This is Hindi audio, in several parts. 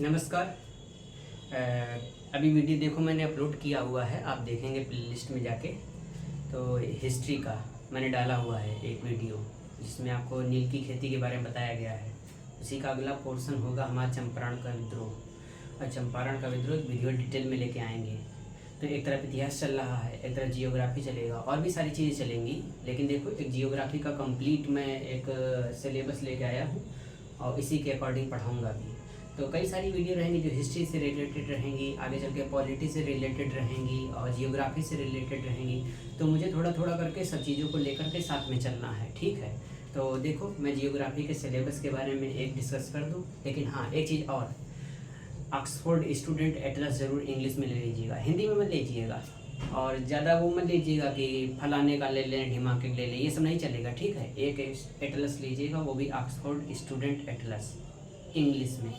नमस्कार। अभी वीडियो देखो मैंने अपलोड किया हुआ है, आप देखेंगे प्लेलिस्ट में जाके। तो हिस्ट्री का मैंने डाला हुआ है एक वीडियो जिसमें आपको नील की खेती के बारे में बताया गया है। उसी का अगला पोर्शन होगा हमारा चंपारण का विद्रोह। और चंपारण का विद्रोह एक वीडियो डिटेल में लेके आएंगे। तो एक तरफ इतिहास चल रहा है, एक तरफ जियोग्राफी चलेगा और भी सारी चीज़ें चलेंगी। लेकिन देखो, एक जियोग्राफी का कंप्लीट मैं एक सिलेबस लेके आया हूँ और इसी के अकॉर्डिंग पढ़ाऊँगा भी। तो कई सारी वीडियो रहेंगी जो हिस्ट्री से रिलेटेड रहेंगी, आगे चल के पॉलिटी से रिलेटेड रहेंगी और जियोग्राफी से रिलेटेड रहेंगी। तो मुझे थोड़ा थोड़ा करके सब चीज़ों को लेकर के साथ में चलना है, ठीक है। तो देखो, मैं जियोग्राफी के सिलेबस के बारे में एक डिस्कस कर दूँ, लेकिन हाँ एक चीज़ और, ऑक्सफोर्ड स्टूडेंट एटलस ज़रूर इंग्लिश में ले लीजिएगा, हिंदी में मत लीजिएगा। और ज़्यादा वो मत लीजिएगा कि फलाने का ले लें, ढिमाके ले लें, ये सब नहीं चलेगा, ठीक है। एक एटलस लीजिएगा, वो भी ऑक्सफोर्ड स्टूडेंट एटलस इंग्लिश में,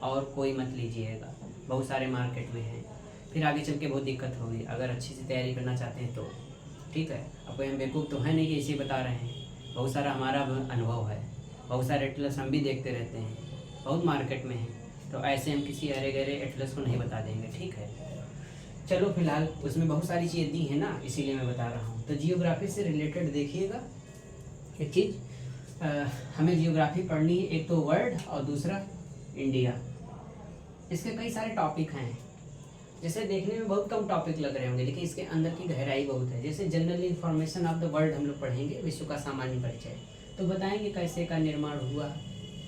और कोई मत लीजिएगा। बहुत सारे मार्केट में हैं, फिर आगे चल के बहुत दिक्कत होगी अगर अच्छी से तैयारी करना चाहते हैं तो, ठीक है। अब कोई हम बेवकूफ़ तो है नहीं कि इसे बता रहे हैं, बहुत सारा हमारा अनुभव है, बहुत सारे एटलस हम भी देखते रहते हैं, बहुत मार्केट में हैं। तो ऐसे हम किसी अरे गहरे एटलस को नहीं बता देंगे, ठीक है। चलो फिलहाल उसमें बहुत सारी चीज़ें दी हैं ना, इसीलिए मैं बता रहा हूँ। तो जियोग्राफी से रिलेटेड देखिएगा एक चीज़, हमें जियोग्राफी पढ़नी है, एक तो वर्ल्ड और दूसरा इंडिया। इसके कई सारे टॉपिक हैं, जैसे देखने में बहुत कम टॉपिक लग रहे होंगे लेकिन इसके अंदर की गहराई बहुत है। जैसे general information of the world हम लोग पढ़ेंगे, विश्व का सामान्य परिचय। तो बताएंगे कैसे का निर्माण हुआ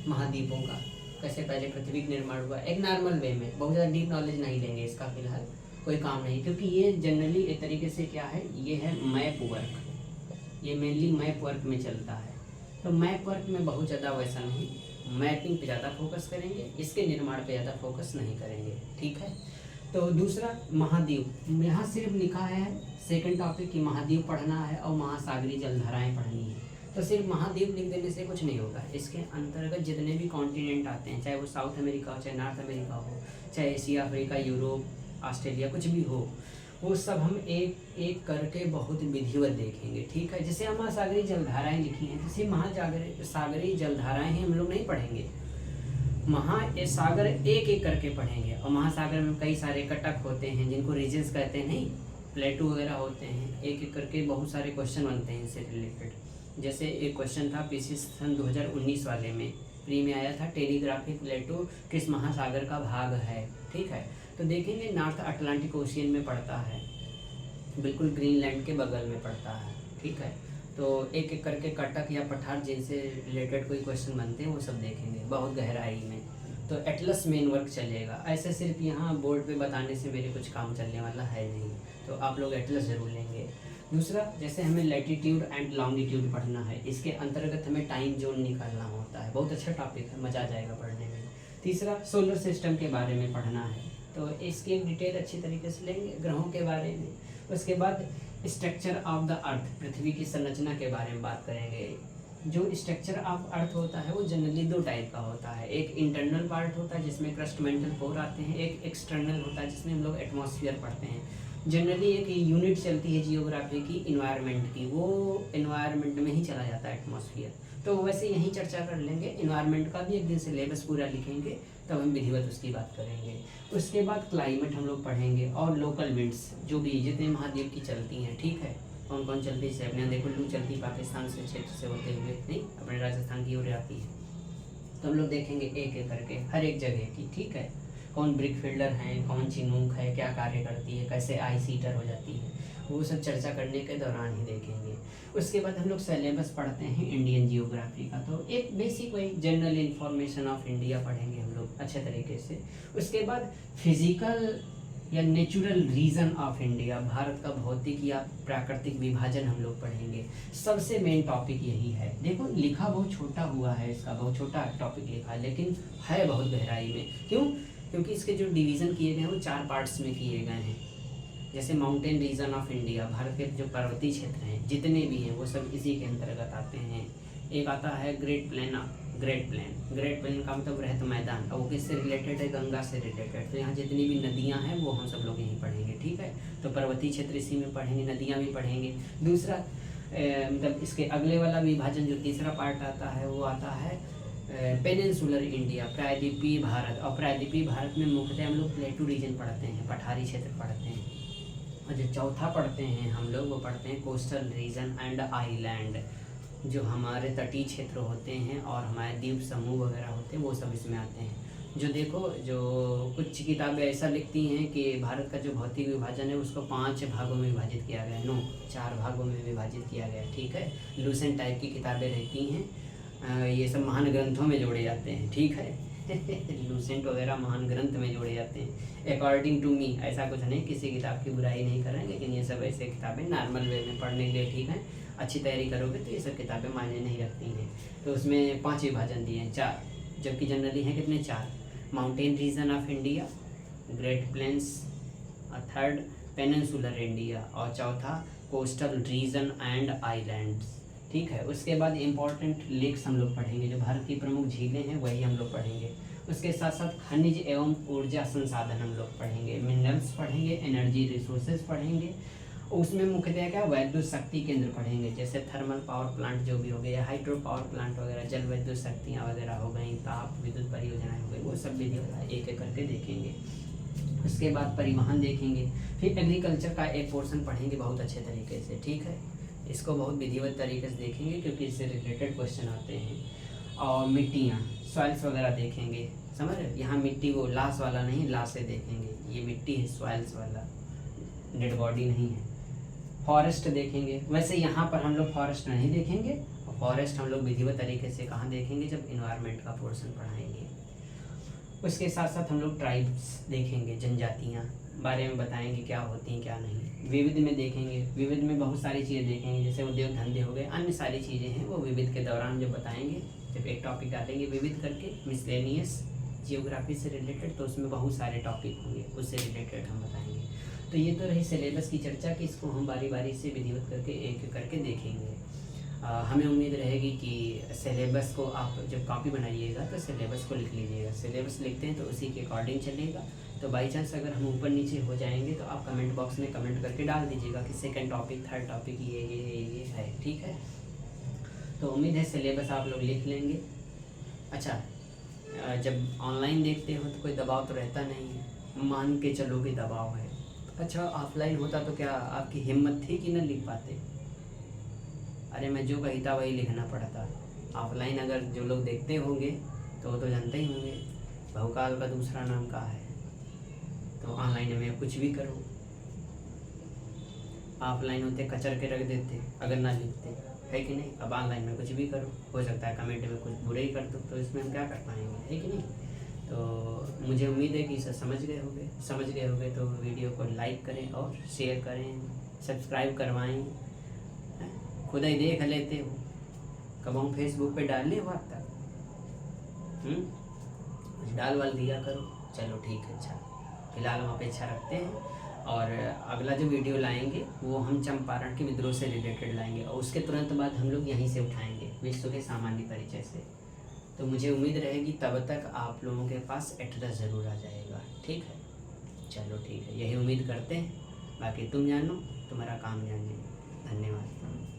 महाद्वीपों का, कैसे पहले पृथ्वी का निर्माण हुआ, एक नॉर्मल वे में। बहुत ज़्यादा डीप नॉलेज नहीं लेंगे इसका, फिलहाल कोई काम नहीं, क्योंकि ये जनरली एक तरीके से क्या है, ये है मैप वर्क, ये मेनली मैप वर्क में चलता है। तो मैप वर्क में बहुत ज़्यादा वैसा नहीं, मैपिंग पे ज़्यादा फोकस करेंगे, इसके निर्माण पे ज़्यादा फोकस नहीं करेंगे, ठीक है। तो दूसरा महाद्वीप, यहाँ सिर्फ लिखा है सेकंड टॉपिक की महाद्वीप पढ़ना है और महासागरीय जलधाराएं पढ़नी है। तो सिर्फ महाद्वीप लिख देने से कुछ नहीं होगा, इसके अंतर्गत जितने भी कॉन्टिनेंट आते हैं, चाहे वो साउथ अमेरिका हो, चाहे नॉर्थ अमेरिका हो, चाहे एशिया, अफ्रीका, यूरोप, ऑस्ट्रेलिया, कुछ भी हो, वो सब हम एक एक करके बहुत विधिवत देखेंगे, ठीक है। जैसे हम महासागरीय जलधाराएं लिखी हैं, जैसे सागरीय जलधाराएं हैं, हम लोग नहीं पढ़ेंगे, महासागर एक एक करके पढ़ेंगे। और महासागर में कई सारे कटक होते हैं जिनको रीजन्स कहते हैं, नहीं प्लेटू वगैरह होते हैं, एक एक करके बहुत सारे क्वेश्चन बनते हैं इनसे रिलेटेड। जैसे एक क्वेश्चन था पीसी सन 2019 वाले में, प्री में आया था, टेलीग्राफिक प्लेटू किस महासागर का भाग है, ठीक है। तो देखेंगे नॉर्थ अटलांटिक ओशियन में पड़ता है, बिल्कुल ग्रीनलैंड के बगल में पड़ता है, ठीक है। तो एक एक करके कटक या पठार जिनसे रिलेटेड कोई क्वेश्चन बनते हैं वो सब देखेंगे बहुत गहराई में। तो एटलस मेन वर्क चलेगा, ऐसे सिर्फ यहाँ बोर्ड पे बताने से मेरे कुछ काम चलने वाला है नहीं, तो आप लोग एटलस ज़रूर लेंगे। दूसरा, जैसे हमें लैटिट्यूड एंड लॉन्गिट्यूड पढ़ना है, इसके अंतर्गत हमें टाइम जोन निकालना होता है, बहुत अच्छा टॉपिक है, मज़ा आ जाएगा पढ़ने में। तीसरा, सोलर सिस्टम के बारे में पढ़ना है, तो इसकी एक डिटेल अच्छी तरीके से लेंगे, ग्रहों के बारे में। उसके बाद स्ट्रक्चर ऑफ द अर्थ, पृथ्वी की संरचना के बारे में बात करेंगे। जो स्ट्रक्चर ऑफ अर्थ होता है वो जनरली दो टाइप का होता है, एक इंटरनल पार्ट होता है जिसमें क्रस्ट मेंटल कोर आते हैं, एक एक्सटर्नल होता है जिसमें हम लोग एटमॉस्फेयर पढ़ते हैं। जनरली एक यूनिट चलती है जियोग्राफी की इन्वायरमेंट की, वो इन्वायरमेंट में ही चला जाता है एटमॉस्फेयर। तो वैसे यहीं चर्चा कर लेंगे, इन्वायरमेंट का भी एक दिन सिलेबस पूरा लिखेंगे, तब हम विधिवत उसकी बात करेंगे। उसके बाद क्लाइमेट हम लोग पढ़ेंगे और लोकल विंड्स, जो भी जितने महाद्वीप की चलती हैं, ठीक है, कौन कौन चलती है। अपने देखो लू चलती पाकिस्तान से क्षेत्र से होते हुए, नहीं अपने राजस्थान की ओर आती है। तो हम लोग देखेंगे एक एक करके हर एक जगह की, ठीक है। कौन ब्रिक फील्डर हैं, कौन चिनूक है, क्या कार्य करती है, कैसे आई सीटर हो जाती है, वो सब चर्चा करने के दौरान ही देखेंगे। उसके बाद हम लोग सिलेबस पढ़ते हैं इंडियन जियोग्राफी का, तो एक बेसिक वही जनरल इन्फॉर्मेशन ऑफ इंडिया पढ़ेंगे हम लोग अच्छे तरीके से। उसके बाद फिजिकल या natural region of India, Bharat का भौतिक या प्राकृतिक विभाजन हम लोग पढ़ेंगे। सबसे मेन टॉपिक यही है। देखो लिखा बहुत छोटा हुआ है, इसका बहुत छोटा टॉपिक लिखा है, लेकिन है बहुत गहराई में। क्यों? क्योंकि इसके जो डिवीज़न किए गए हैं वो 4 पार्ट्स में किए गए हैं। जैसे mountain region of India, Bharat के जो पर्वतीय क्षेत्र हैं जितने भी हैं वो सब इसी के अंतर्गत आते हैं। एक आता है ग्रेट प्लेन का मतलब वृहत मैदान, और वो किससे रिलेटेड है, गंगा से रिलेटेड। तो यहाँ जितनी भी नदियाँ हैं वो हम सब लोग यहीं पढ़ेंगे, ठीक है। तो पर्वतीय क्षेत्र इसी में पढ़ेंगे, नदियाँ भी पढ़ेंगे। दूसरा मतलब इसके अगले वाला विभाजन जो तीसरा पार्ट आता है वो आता है पेनिनसुलर इंडिया, प्रायद्वीपीय भारत। और प्रायद्वीपीय भारत में मुख्यतः हम लोग प्लेटू रीजन पढ़ते हैं, पठारी क्षेत्र पढ़ते हैं। और जो चौथा पढ़ते हैं हम लोग, वो पढ़ते हैं कोस्टल रीजन एंड आइलैंड, जो हमारे तटीय क्षेत्र होते हैं और हमारे द्वीप समूह वगैरह होते हैं, वो सब इसमें आते हैं। जो देखो, जो कुछ किताबें ऐसा लिखती हैं कि भारत का जो भौतिक विभाजन है उसको 5 भागों में विभाजित किया गया, 4 भागों में विभाजित किया गया, ठीक है। लूसेंट टाइप की किताबें रहती हैं, ये सब महान ग्रंथों में जोड़े जाते हैं, ठीक है। लूसेंट वगैरह महान ग्रंथ में जोड़े जाते हैं। अकॉर्डिंग टू मी ऐसा कुछ नहीं, किसी किताब की बुराई नहीं कर रहे हैं, लेकिन ये सब ऐसे किताबें नॉर्मल वे में पढ़ने के लिए ठीक है। अच्छी तैयारी करोगे तो ये सब किताबें मायने नहीं रखती हैं। तो उसमें 5 विभाजन दिए हैं, 4, जबकि जनरली हैं कितने, 4। Mountain region of India, great plains, और 3rd पेनिनसुलर इंडिया, और 4था कोस्टल रीजन एंड आइलैंड्स, ठीक है। उसके बाद इम्पॉर्टेंट लेक्स हम लोग पढ़ेंगे, जो भारत की प्रमुख झीलें हैं वही हम लोग पढ़ेंगे। उसके साथ साथ खनिज एवं ऊर्जा संसाधन हम लोग पढ़ेंगे, मिनरल्स पढ़ेंगे, एनर्जी रिसोर्सेज पढ़ेंगे। उसमें मुख्यतः क्या, वैद्युत शक्ति केंद्र पढ़ेंगे, जैसे थर्मल पावर प्लांट जो भी हो गए, हाइड्रो पावर प्लांट वगैरह, जल विद्युत शक्तियाँ वगैरह हो गई, ताप विद्युत परियोजनाएं हो गई, वो सब भी एक एक करके देखेंगे। उसके बाद परिवहन देखेंगे, फिर एग्रीकल्चर का एक पोर्शन पढ़ेंगे बहुत अच्छे तरीके से, ठीक है। इसको बहुत विधिवत तरीके से देखेंगे क्योंकि इससे रिलेटेड क्वेश्चन आते हैं। और मिट्टियाँ, सॉइल्स वगैरह देखेंगे, समझ रहे। यहाँ मिट्टी वो लाश वाला नहीं, लाश से देखेंगे, ये मिट्टी है सॉइल्स वाला, डेड बॉडी नहीं है। फॉरेस्ट देखेंगे, वैसे यहाँ पर हम लोग फॉरेस्ट नहीं देखेंगे, फॉरेस्ट हम लोग विधिवत तरीके से कहाँ देखेंगे, जब इन्वायरमेंट का पोर्शन पढ़ाएंगे। उसके साथ साथ हम लोग ट्राइब्स देखेंगे, जनजातियाँ बारे में बताएंगे क्या होती हैं क्या नहीं। विविध में देखेंगे, विविध में बहुत सारी चीज़ें देखेंगे, जैसे उद्योग धंधे हो गए, अन्य सारी चीज़ें हैं वो विविध के दौरान जो बताएंगे। जब एक टॉपिक डालेंगे विविध करके, मिसलेनियस जियोग्राफी से रिलेटेड, तो उसमें बहुत सारे टॉपिक होंगे, उससे रिलेटेड हम बताएंगे। तो ये तो रही सिलेबस की चर्चा कि इसको हम बारी बारी से विधिवत करके एक करके देखेंगे। हमें उम्मीद रहेगी कि सिलेबस को आप जब कॉपी बनाइएगा तो सिलेबस को लिख लीजिएगा। सिलेबस लिखते हैं तो उसी के अकॉर्डिंग चलिएगा। तो बाई चांस अगर हम ऊपर नीचे हो जाएंगे तो आप कमेंट बॉक्स में कमेंट करके डाल दीजिएगा कि 2nd टॉपिक 3rd टॉपिक ये है, ठीक है। तो उम्मीद है सिलेबस आप लोग लिख लेंगे। अच्छा, जब ऑनलाइन देखते हो तो कोई दबाव तो रहता नहीं है, मान के चलो कि दबाव है। अच्छा, ऑफलाइन होता तो क्या आपकी हिम्मत थी कि न लिख पाते? अरे मैं जो कहता वही लिखना पड़ता। ऑफलाइन अगर जो लोग देखते होंगे तो वो तो जानते ही होंगे बहुकाल का दूसरा नाम क्या है। तो ऑनलाइन में कुछ भी करो, ऑफलाइन होते कचर के रख देते अगर ना लिखते, है कि नहीं। अब ऑनलाइन में कुछ भी करो, हो सकता है कमेंट में कुछ बुरे ही कर दो, तो इसमें हम क्या कर पाएंगे, है कि नहीं। तो मुझे उम्मीद है कि इसे समझ गए होंगे तो वीडियो को लाइक करें और शेयर करें, सब्सक्राइब करवाएं। खुद ही देख लेते हो, कब हम फेसबुक पे डाल ले बात तक, डाल वाल दिया करो। चलो ठीक है, अच्छा फिलहाल हम अपेक्षा रखते हैं। और अगला जो वीडियो लाएंगे वो हम चंपारण के विद्रोह से रिलेटेड लाएंगे, और उसके तुरंत बाद हम लोग यहीं से उठाएंगे विश्व के सामान्य परिचय से। तो मुझे उम्मीद रहेगी तब तक आप लोगों के पास एड्रेस ज़रूर आ जाएगा, ठीक है। चलो ठीक है, यही उम्मीद करते हैं। बाकी तुम जानो, तुम्हारा काम जाने। धन्यवाद।